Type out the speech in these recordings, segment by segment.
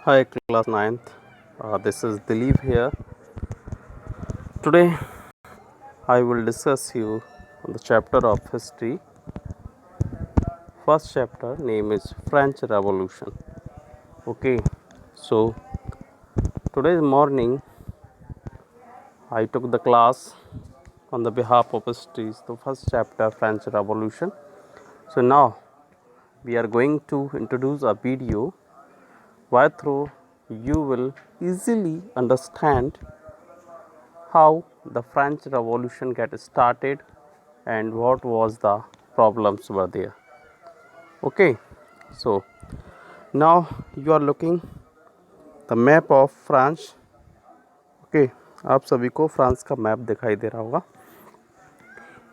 Hi, class ninth. This is Dilip here. Today, I will discuss you on the chapter of history. First chapter name is French Revolution. Okay, so today's morning I took the class on the behalf of history. The first chapter French Revolution. So now we are going to introduce a video where through you will easily understand how the French Revolution get started and what was the problems were there. Okay, so now you are looking the map of France. Okay, आप सभी को France का map दिखाई दे रहा होगा.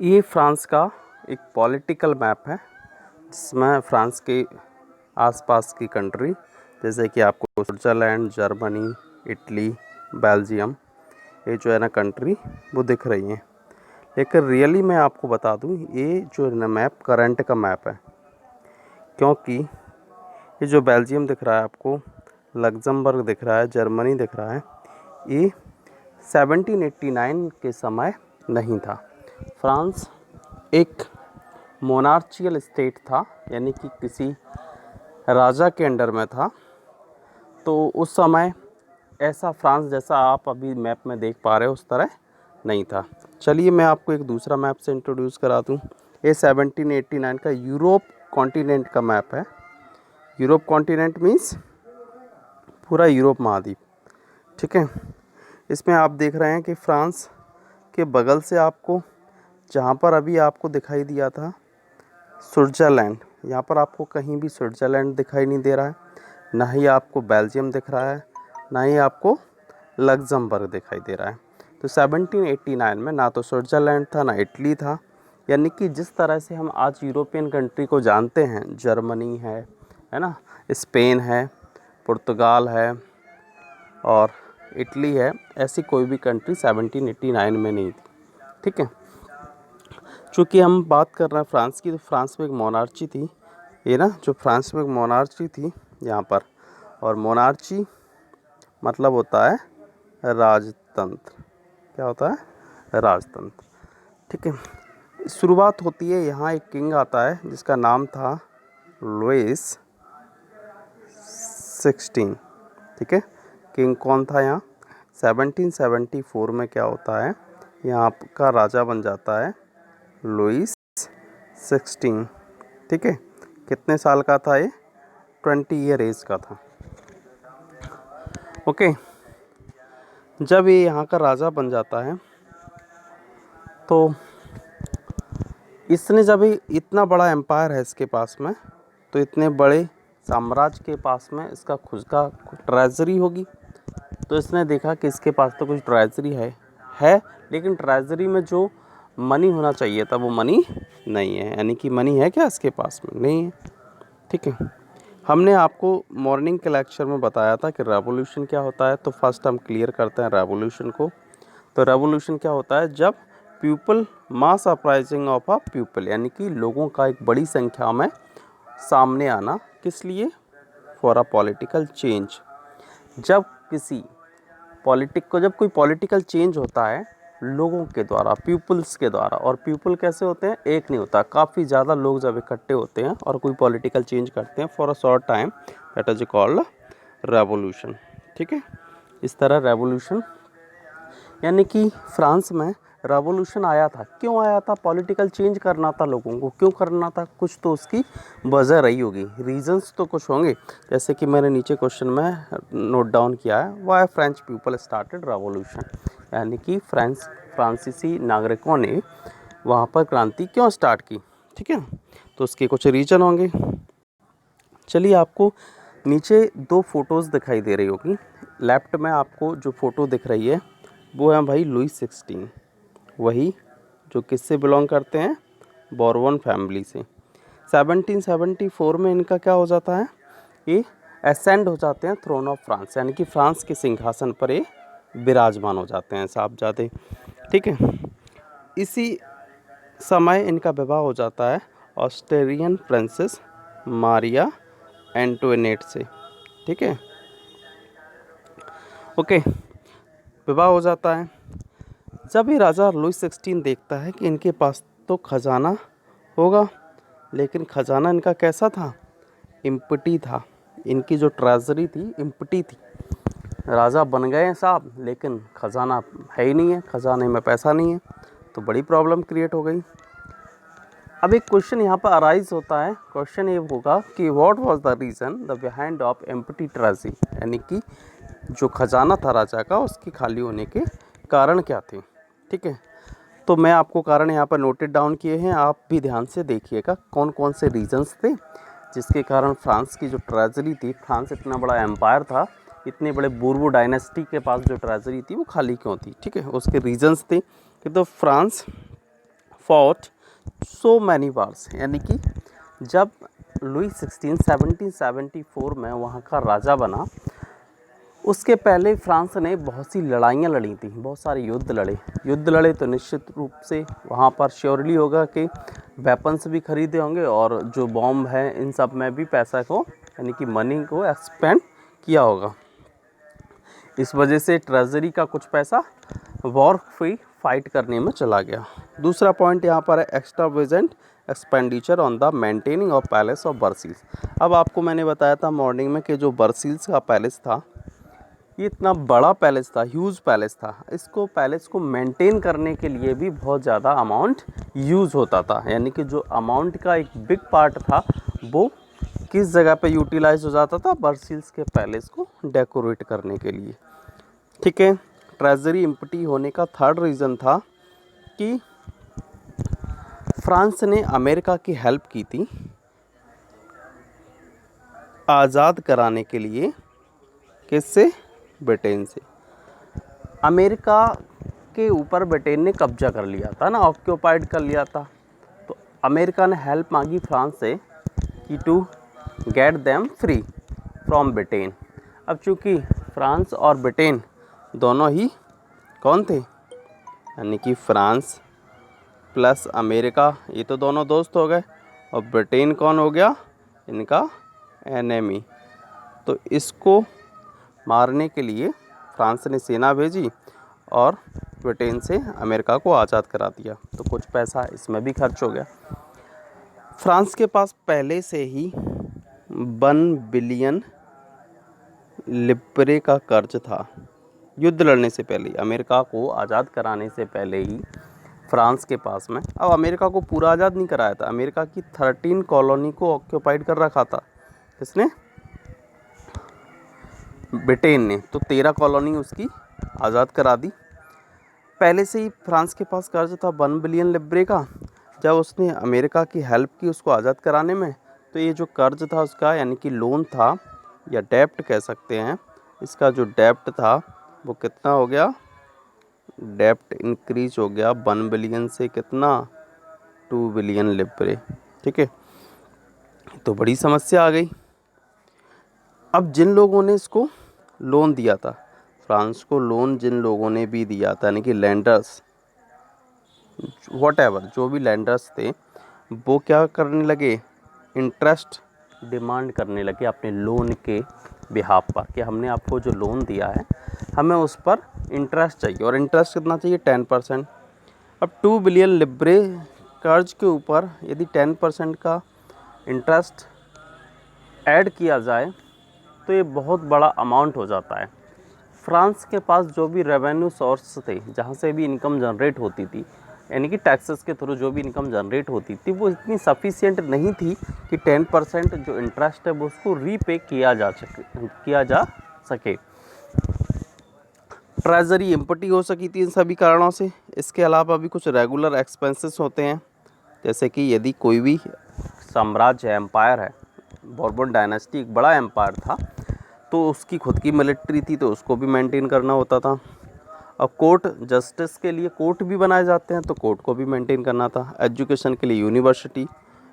ये France का एक पॉलिटिकल मैप है जिसमें फ्रांस के आसपास की कंट्री जैसे कि आपको स्विट्ज़रलैंड, जर्मनी, इटली, बेल्जियम, ये जो है ना कंट्री वो दिख रही हैं. लेकिन रियली मैं आपको बता दूं, ये जो है ना मैप करंट का मैप है, क्योंकि ये जो बेल्जियम दिख रहा है आपको, लग्जमबर्ग दिख रहा है, जर्मनी दिख रहा है, ये 1789 के समय नहीं था. फ्रांस एक मोनार्चियल स्टेट था, यानी कि किसी राजा के अंडर में था. तो उस समय ऐसा फ्रांस जैसा आप अभी मैप में देख पा रहे हो उस तरह नहीं था. चलिए मैं आपको एक दूसरा मैप से इंट्रोड्यूस करा दूँ. ये 1789 का यूरोप कॉन्टिनेंट का मैप है. यूरोप कॉन्टिनेंट मीन्स पूरा यूरोप महाद्वीप. ठीक है, इसमें आप देख रहे हैं कि फ्रांस के बगल से आपको, जहाँ पर अभी आपको दिखाई दिया था स्विट्ज़रलैंड, यहाँ पर आपको कहीं भी स्विट्ज़रलैंड दिखाई नहीं दे रहा है, ना ही आपको बेल्जियम दिख रहा है, ना ही आपको लग्जमबर्ग दिखाई दे रहा है. तो 1789 में ना तो स्विट्ज़रलैंड था ना इटली था. यानी कि जिस तरह से हम आज यूरोपियन कंट्री को जानते हैं, जर्मनी है ना, स्पेन है, पुर्तगाल है और इटली है, ऐसी कोई भी कंट्री 1789 में नहीं थी. ठीक है, चूँकि हम बात कर रहे हैं फ्रांस की, तो फ्रांस में एक मोनार्ची थी. ये ना जो फ्रांस में एक मोनार्ची थी यहाँ पर, और मोनार्ची मतलब होता है राजतंत्र. क्या होता है? राजतंत्र. ठीक है, शुरुआत होती है, यहाँ एक किंग आता है जिसका नाम था लुइस 16. ठीक है, किंग कौन था यहाँ? 1774 में क्या होता है, यहाँ का राजा बन जाता है लुइस 16. ठीक है, कितने साल का था ये? 20 ईयर एज का था. ओके, जब ये यहाँ का राजा बन जाता है तो इसने, जब इतना बड़ा एम्पायर है इसके पास में, तो इतने बड़े साम्राज्य के पास में इसका खुद का ट्रेजरी होगी. तो इसने देखा कि इसके पास तो कुछ ट्रेजरी है लेकिन ट्रेजरी में जो मनी होना चाहिए था वो मनी नहीं है. यानी कि मनी है क्या इसके पास में? नहीं है. ठीक है, हमने आपको मॉर्निंग के लेक्चर में बताया था कि रेवोल्यूशन क्या होता है. तो फर्स्ट हम क्लियर करते हैं रेवोल्यूशन को. तो रेवोल्यूशन क्या होता है? जब people mass uprising of a people, यानी कि लोगों का एक बड़ी संख्या में सामने आना. किस लिए? For a political change. जब किसी जब कोई पॉलिटिकल चेंज होता है लोगों के द्वारा, पीपल्स के द्वारा, और पीपल कैसे होते हैं? एक नहीं होता, काफ़ी ज़्यादा लोग जब इकट्ठे होते हैं और कोई पॉलिटिकल चेंज करते हैं for a short time, that is called revolution. ठीक है, इस तरह रेवोल्यूशन, यानी कि फ्रांस में रेवोल्यूशन आया था. क्यों आया था? पॉलिटिकल चेंज करना था लोगों को. क्यों करना था? कुछ तो उसकी वजह रही होगी, रीजंस तो कुछ होंगे. जैसे कि मैंने नीचे क्वेश्चन में नोट डाउन किया है, why French people started revolution, यानी कि फ्रांसीसी नागरिकों ने वहाँ पर क्रांति क्यों स्टार्ट की. ठीक है, तो उसके कुछ रीजन होंगे. चलिए, आपको नीचे दो फोटोज़ दिखाई दे रही होगी. लेफ्ट में आपको जो फ़ोटो दिख रही है वो है भाई लुइस 16, वही जो किससे बिलोंग करते हैं? बोर्बन फैमिली से. 1774 में इनका क्या हो जाता है? ये एसेंड हो जाते हैं थ्रोन ऑफ फ्रांस, यानी कि फ्रांस के सिंहासन पर ये विराजमान हो जाते हैं साहबजादे. ठीक है, इसी समय इनका विवाह हो जाता है ऑस्ट्रियन प्रिंसेस मारिया एंटोनेट से. ठीक है, ओके, विवाह हो जाता है। जब ये राजा लुई 16 देखता है कि इनके पास तो खजाना होगा, लेकिन खजाना इनका कैसा था, इम्पटी था। इनकी जो ट्रेजरी थी इम्पटी थी। राजा बन गए हैं साहब, लेकिन खजाना है ही नहीं है, खजाने में पैसा नहीं है, तो बड़ी प्रॉब्लम क्रिएट हो गई। अब एक क्वेश्चन यहाँ पर अराइज होता है। क्वेश्चन ये होगा कि what was the reason the behind of empty treasury, यानी कि जो खजाना था राजा का उसकी खाली होने के कारण क्या थे। ठीक है, तो मैं आपको कारण यहाँ पर नोटेड डाउन किए हैं, आप भी ध्यान से देखिएगा कौन कौन से रीजंस थे जिसके कारण फ्रांस की जो ट्रेजरी थी, फ्रांस इतना बड़ा एम्पायर था, इतने बड़े बूर्बो डायनेस्टी के पास जो ट्रेजरी थी वो खाली क्यों थी। ठीक है, उसके रीजंस थे कि तो France fought so many wars, यानी कि जब लुई 16 1774 में वहाँ का राजा बना, उसके पहले फ्रांस ने बहुत सी लड़ाइयाँ लड़ी थी, बहुत सारे युद्ध लड़े तो निश्चित रूप से वहाँ पर श्योरली होगा कि वेपन्स भी खरीदे होंगे और जो बॉम्ब है इन सब में भी पैसा को, यानी कि मनी को एक्सपेंड किया होगा। इस वजह से ट्रेजरी का कुछ पैसा वॉर फ्री फाइट करने में चला गया। दूसरा पॉइंट यहाँ पर है extravagant expenditure on the maintaining of palace of Versailles. अब आपको मैंने बताया था मॉर्निंग में कि जो वर्सील्स का पैलेस था, ये इतना बड़ा पैलेस था, ह्यूज पैलेस था, इसको पैलेस को मेंटेन करने के लिए भी बहुत ज़्यादा अमाउंट यूज़ होता था, यानी कि जो अमाउंट का एक बिग पार्ट था वो किस जगह पे यूटिलाइज हो जाता था, वर्सील्स के पैलेस को डेकोरेट करने के लिए। ठीक है, ट्रेजरी एम्प्टी होने का थर्ड रीज़न था कि फ्रांस ने अमेरिका की हेल्प की थी आज़ाद कराने के लिए, किससे, ब्रिटेन से। अमेरिका के ऊपर ब्रिटेन ने कब्जा कर लिया था ना, ऑक्यूपाइड कर लिया था, तो अमेरिका ने हेल्प मांगी फ्रांस से कि to get them free from Britain. अब चूँकि फ्रांस और ब्रिटेन दोनों ही कौन थे, यानी कि फ्रांस प्लस अमेरिका, ये तो दोनों दोस्त हो गए, और ब्रिटेन कौन हो गया, इनका एनेमी। तो इसको मारने के लिए फ्रांस ने सेना भेजी और ब्रिटेन से अमेरिका को आज़ाद करा दिया, तो कुछ पैसा इसमें भी खर्च हो गया। फ्रांस के पास पहले से ही 1 बिलियन लिब्रे का कर्ज था। युद्ध लड़ने से पहले, अमेरिका को आज़ाद कराने से पहले ही फ्रांस के पास में, अब अमेरिका को पूरा आज़ाद नहीं कराया था, अमेरिका की 13 कॉलोनी को ऑक्यूपाइड कर रखा था, किसने, ब्रिटेन ने, तो 13 कॉलोनी उसकी आज़ाद करा दी। पहले से ही फ्रांस के पास कर्ज था 1 बिलियन लिब्रे का। जब उसने अमेरिका की हेल्प की उसको आज़ाद कराने में, तो ये जो कर्ज था उसका, यानी कि लोन था या डेप्ट कह सकते हैं, इसका जो डेप्ट था वो कितना हो गया, डेप्ट इंक्रीज हो गया 1 बिलियन से कितना, 2 बिलियन लिब्रे। ठीक है, तो बड़ी समस्या आ गई। अब जिन लोगों ने इसको लोन दिया था, फ्रांस को लोन जिन लोगों ने भी दिया था, यानी कि लैंडर्स, व्हाटएवर जो भी लैंडर्स थे, वो क्या करने लगे, इंटरेस्ट डिमांड करने लगे अपने लोन के बिहाफ पर, कि हमने आपको जो लोन दिया है हमें उस पर इंटरेस्ट चाहिए, और इंटरेस्ट कितना चाहिए, 10%। अब 2 बिलियन लिब्रे कर्ज के ऊपर यदि 10% का इंटरेस्ट ऐड किया जाए तो ये बहुत बड़ा अमाउंट हो जाता है। फ्रांस के पास जो भी रेवेन्यू सोर्स थे, जहाँ से भी इनकम जनरेट होती थी, यानी कि टैक्सेस के थ्रू जो भी इनकम जनरेट होती थी, वो इतनी सफिशिएंट नहीं थी कि 10% जो इंटरेस्ट है वो उसको रीपे किया जा सके। ट्रेजरी एम्प्टी हो सकी थी इन सभी कारणों से। इसके अलावा भी कुछ रेगुलर एक्सपेंसेस होते हैं, जैसे कि यदि कोई भी साम्राज्य है, एम्पायर है, बॉर्बन डायनेस्टी एक बड़ा एम्पायर था, तो उसकी खुद की मिलिट्री थी, तो उसको भी मेंटेन करना होता था। अब कोर्ट जस्टिस के लिए कोर्ट भी बनाए जाते हैं, तो कोर्ट को भी मेंटेन करना था। एजुकेशन के लिए यूनिवर्सिटी,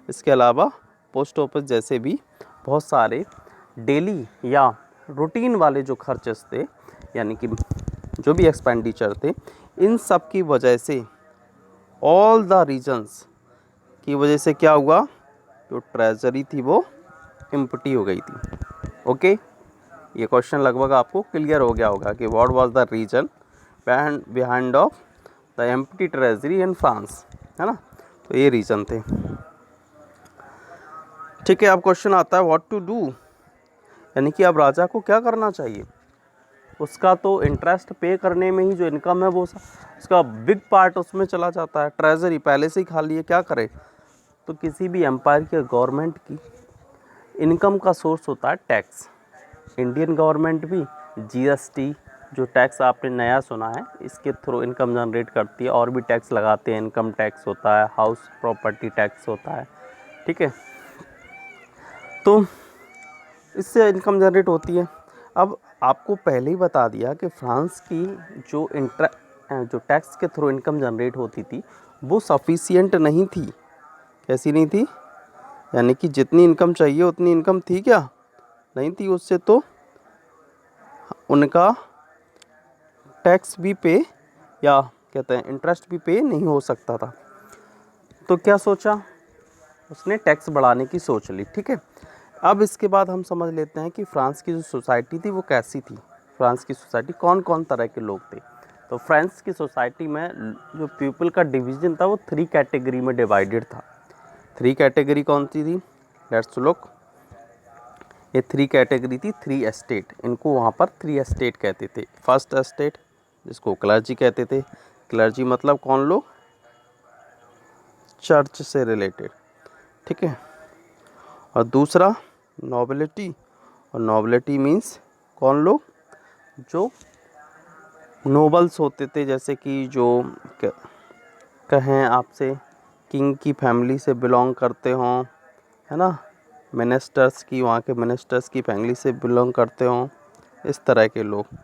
इसके अलावा पोस्ट ऑफिस जैसे भी बहुत सारे डेली या रूटीन वाले जो खर्चेस थे, यानी कि जो भी एक्सपेंडिचर थे, इन सब की वजह से, ऑल द रीजंस की वजह से क्या हुआ, जो ट्रेजरी थी वो एम्प्टी हो गई थी। ओके, ये क्वेश्चन लगभग आपको क्लियर हो गया होगा कि what was the reason behind of the empty treasury in France, है ना। तो ये रीज़न थे। ठीक है, अब क्वेश्चन आता है व्हाट टू डू, यानी कि अब राजा को क्या करना चाहिए। उसका तो इंटरेस्ट पे करने में ही जो इनकम है वो उसका बिग पार्ट उसमें चला जाता है, ट्रेजरी पहले से ही खाली है, क्या करे। तो किसी भी एम्पायर की गवर्नमेंट की इनकम का सोर्स होता है टैक्स। इंडियन गवर्नमेंट भी जीएसटी जो टैक्स आपने नया सुना है इसके थ्रू इनकम जनरेट करती है, और भी टैक्स लगाते हैं, इनकम टैक्स होता है, हाउस प्रॉपर्टी टैक्स होता है, ठीक है। तो इससे इनकम जनरेट होती है। अब आपको पहले ही बता दिया कि फ्रांस की जो टैक्स के थ्रू इनकम जनरेट होती थी वो सफिशिएंट नहीं थी। कैसी नहीं थी, यानी कि जितनी इनकम चाहिए उतनी इनकम थी क्या, नहीं थी। उससे तो उनका टैक्स भी पे या कहते हैं इंटरेस्ट भी पे नहीं हो सकता था। तो क्या सोचा उसने, टैक्स बढ़ाने की सोच ली, ठीक है। अब इसके बाद हम समझ लेते हैं कि फ्रांस की जो सोसाइटी थी वो कैसी थी। फ्रांस की सोसाइटी कौन कौन तरह के लोग थे। तो फ्रांस की सोसाइटी में जो पीपल का डिवीज़न था वो 3 कैटेगरी में डिवाइडेड था। 3 कैटेगरी कौन सी थी, लेट्स लुक। ये 3 कैटेगरी थी, 3 एस्टेट, इनको वहाँ पर 3 एस्टेट कहते थे। फर्स्ट एस्टेट जिसको क्लर्जी कहते थे, क्लर्जी मतलब कौन लोग, चर्च से रिलेटेड, ठीक है। और दूसरा नोबिलिटी, और नोबिलिटी मीन्स कौन लोग, जो नोबल्स होते थे, जैसे कि जो कहें आपसे किंग की फैमिली से बिलोंग करते हों, है ना, मिनिस्टर्स की, वहाँ के मिनिस्टर्स की फैमिली से बिलोंग करते हों, इस तरह के लोग।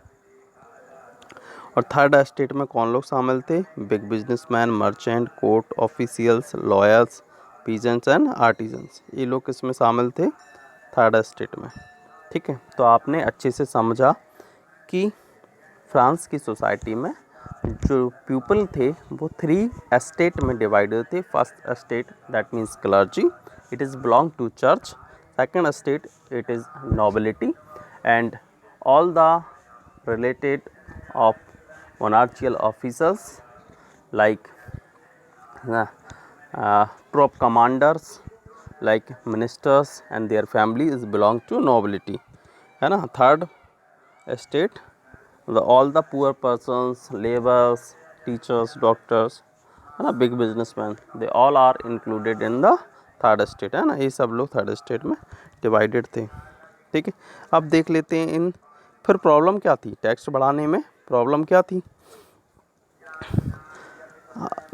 और थर्ड एस्टेट में कौन लोग शामिल थे, big businessman, merchant, court officials, lawyers, peasants and artisans, ये लोग किसमें शामिल थे, थर्ड एस्टेट में, ठीक है। तो आपने अच्छे से समझा कि फ्रांस की सोसाइटी में जो पीपल थे वो 3 एस्टेट में डिवाइडेड थे। First estate that means clergy, it is belong to church. Second estate it is nobility and all the related of monarchical officers like troop commanders, like ministers and their family is belong to nobility, है ना। Third estate all the poor persons, laborers, teachers, doctors, है ना, big businessmen, they all are included in the third estate, है ना। ये सब लोग third estate में डिवाइडेड थे, ठीक है। अब देख लेते हैं इन फिर प्रॉब्लम क्या थी, टैक्स बढ़ाने में प्रॉब्लम क्या थी।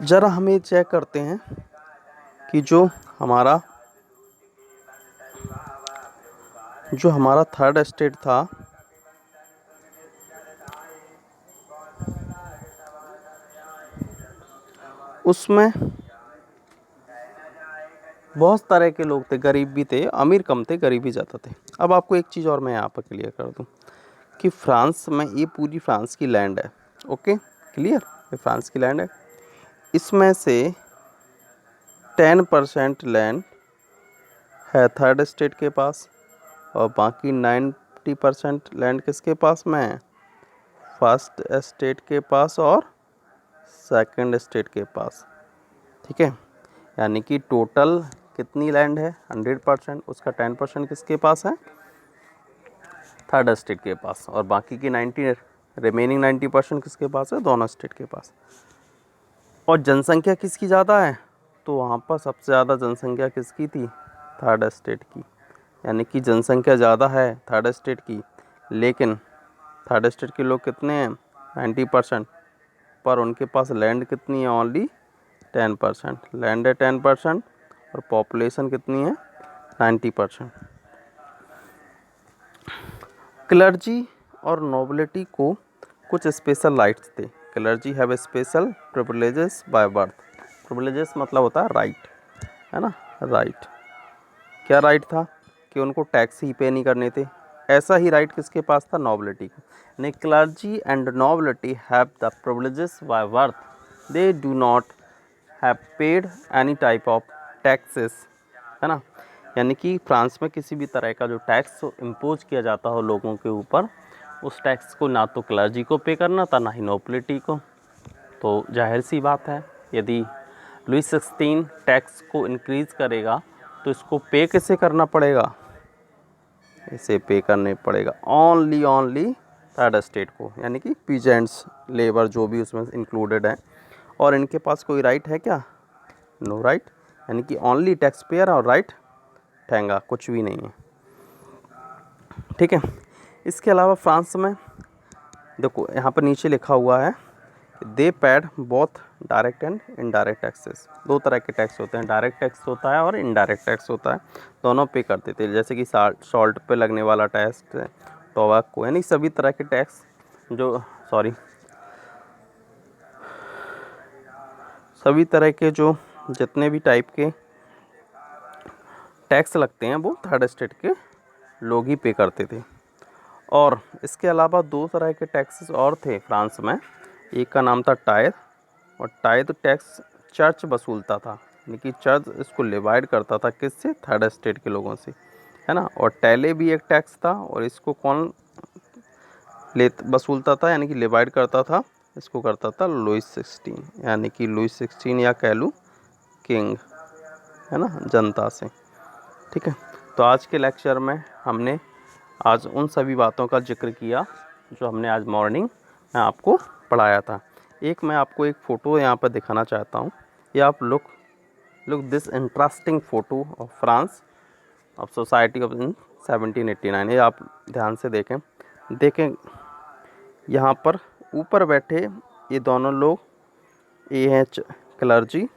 ज़रा हमें चेक करते हैं कि जो हमारा थर्ड एस्टेट था उसमें बहुत तरह के लोग थे, गरीब भी थे, अमीर कम थे, गरीब भी ज़्यादा थे। अब आपको एक चीज़ और मैं यहाँ पर क्लियर कर दूँ कि फ्रांस में ये पूरी फ्रांस की लैंड है, ओके क्लियर, ये फ्रांस की लैंड है। इसमें से 10% लैंड है थर्ड एस्टेट के पास और बाकी 90% लैंड किसके पास में है, फर्स्ट एस्टेट के पास और सेकंड एस्टेट के पास, ठीक है। यानी कि टोटल कितनी लैंड है 100%, उसका 10% किसके पास है, थर्ड एस्टेट के पास, और बाकी की रिमेनिंग 90% किसके पास है, दोनों स्टेट के पास। और जनसंख्या किसकी ज़्यादा है, तो वहाँ पर सबसे ज़्यादा जनसंख्या किसकी थी, थर्ड एस्टेट की। यानी कि जनसंख्या ज़्यादा है थर्ड एस्टेट की, लेकिन थर्ड एस्टेट के लोग कितने हैं 90%, पर उनके पास लैंड कितनी है, ओनली 10%, लैंड है 10% और पॉपुलेशन कितनी है 90%। क्लर्जी और नोबिलिटी को कुछ स्पेशल राइट्स थे। Clergy have special privileges by birth, privileges मतलब होता है राइट, है ना, राइट। क्या राइट था कि उनको टैक्स ही पे नहीं करने थे। ऐसा ही राइट किसके पास था, नोबिलिटी को। यानी clergy and nobility have the privileges by birth, they do not have paid any type of taxes, है ना। यानी कि फ्रांस में किसी भी तरह का जो टैक्स इम्पोज किया जाता हो लोगों के ऊपर, उस टैक्स को ना तो क्लर्जी को पे करना था, ना ही नोबिलिटी को। तो जाहिर सी बात है, यदि लुई 16 टैक्स को इंक्रीज़ करेगा तो इसको पे कैसे करना पड़ेगा? इसे पे करने पड़ेगा ओनली थर्ड स्टेट को, यानी कि पीजेंट्स, लेबर जो भी उसमें इंक्लूडेड है। और इनके पास कोई राइट है क्या? नो राइट, यानी कि ओनली टैक्स पेयर और राइट ठेंगा, कुछ भी नहीं है। ठीक है। इसके अलावा फ्रांस में देखो यहाँ पर नीचे लिखा हुआ है they paid both direct and indirect taxes. दो तरह के टैक्स होते हैं, डायरेक्ट टैक्स होता है और इनडायरेक्ट टैक्स होता है, दोनों पे करते थे। जैसे कि सॉल्ट पे लगने वाला टैक्स, टोबैको, यानी सभी तरह के टैक्स सभी तरह के जो जितने भी टाइप के टैक्स लगते हैं वो थर्ड स्टेट के लोग ही पे करते थे। और इसके अलावा दो तरह के टैक्सेस और थे फ्रांस में। एक का नाम था टायर, और टायर टैक्स चर्च वसूलता था, यानी कि चर्च इसको डिवाइड करता था किससे? थर्ड स्टेट के लोगों से, है ना। और टैले भी एक टैक्स था, और इसको कौन वसूलता था, यानी कि डिवाइड करता था, इसको करता था लुई 16, यानी कि लुई 16 या कह लूँ किंग, है ना, जनता से। ठीक है। तो आज के लेक्चर में हमने आज उन सभी बातों का जिक्र किया जो हमने आज मॉर्निंग में आपको पढ़ाया था। मैं आपको एक फ़ोटो यहाँ पर दिखाना चाहता हूँ। ये आप look this interesting photo of France of society of in 1789। ये आप ध्यान से देखें यहाँ पर ऊपर बैठे ये दोनों लोग, ये हैं क्लर्जी,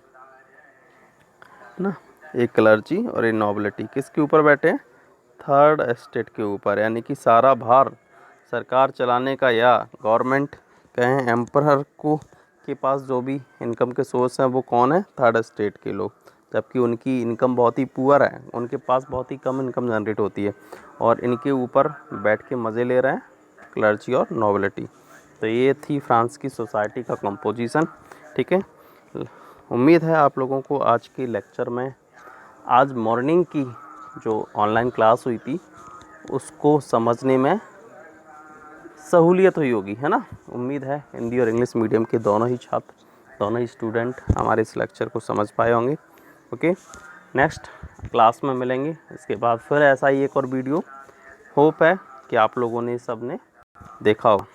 ना, एक क्लर्जी और एक नोबिलिटी। किसके ऊपर बैठे हैं? थर्ड एस्टेट के ऊपर, यानी कि सारा भार सरकार चलाने का, या गवर्नमेंट कहें एम्परर को के पास जो भी इनकम के सोर्स हैं वो कौन है? थर्ड एस्टेट के लोग। जबकि उनकी इनकम बहुत ही पुअर है, उनके पास बहुत ही कम इनकम जनरेट होती है, और इनके ऊपर बैठ के मज़े ले रहे हैं क्लर्जी और नोबिलिटी। तो ये थी फ्रांस की सोसाइटी का कंपोजिशन। ठीक है। उम्मीद है आप लोगों को आज के लेक्चर में, आज मॉर्निंग की जो ऑनलाइन क्लास हुई थी उसको समझने में सहूलियत हुई होगी, है ना। उम्मीद है हिंदी और इंग्लिश मीडियम के दोनों ही छात्र, दोनों ही स्टूडेंट हमारे इस लेक्चर को समझ पाए होंगे। ओके, नेक्स्ट क्लास में मिलेंगे। इसके बाद फिर ऐसा ही एक और वीडियो। होप है कि आप लोगों ने सब ने देखा हो।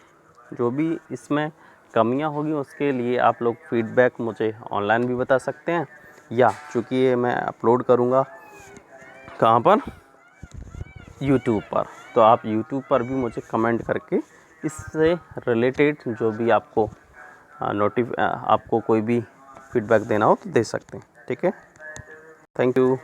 जो भी इसमें कमियां होगी उसके लिए आप लोग फीडबैक मुझे ऑनलाइन भी बता सकते हैं, या चूँकि ये मैं अपलोड करूँगा कहाँ पर? यूट्यूब पर, तो आप यूट्यूब पर भी मुझे कमेंट करके इससे रिलेटेड जो भी आपको आपको कोई भी फीडबैक देना हो तो दे सकते हैं। ठीक है, थैंक यू।